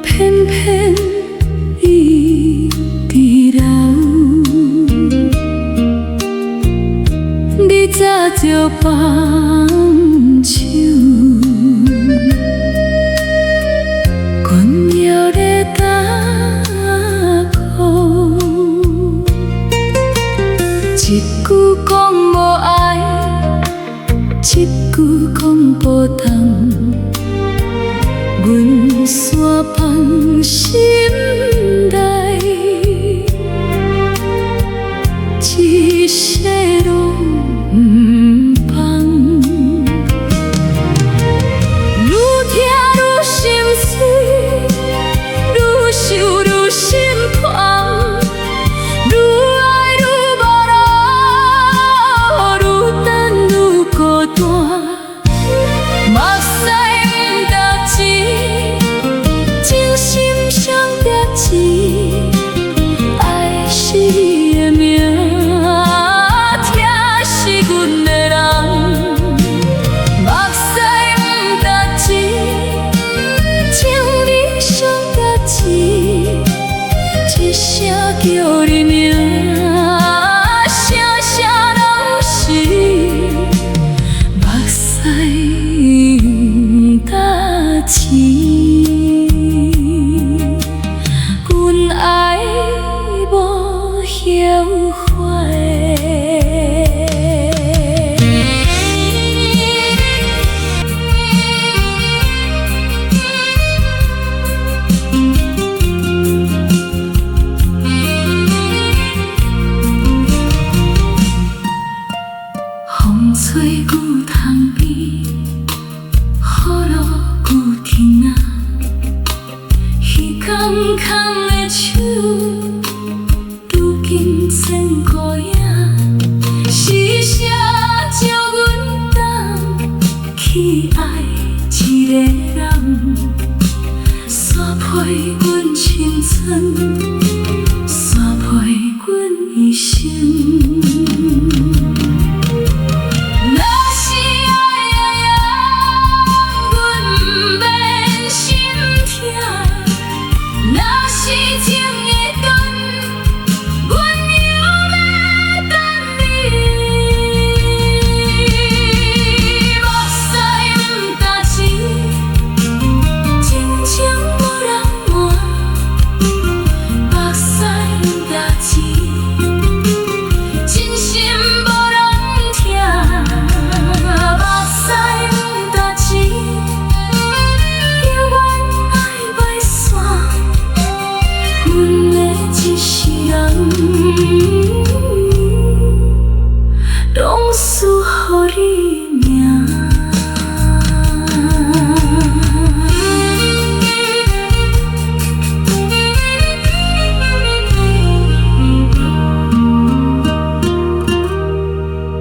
偏偏伊伫老，你早就放手，阮犹咧等候。一句讲无爱，一句讲无通，阮煞放心内，一世拢不放。愈听愈心碎，愈想愈心烦。爱是伊的命，疼死阮的人。目屎不值钱，情理伤值钱，一声叫你名，声声拢是目屎不值钱。爱无后悔，风吹旧窗边，雨落旧天仔，彼空空的手。如今剩孤影，是谁叫阮等去爱一个人？散配阮青春，散配阮一生。若是爱的人，阮不免心痛；若是情的根。拢输予你。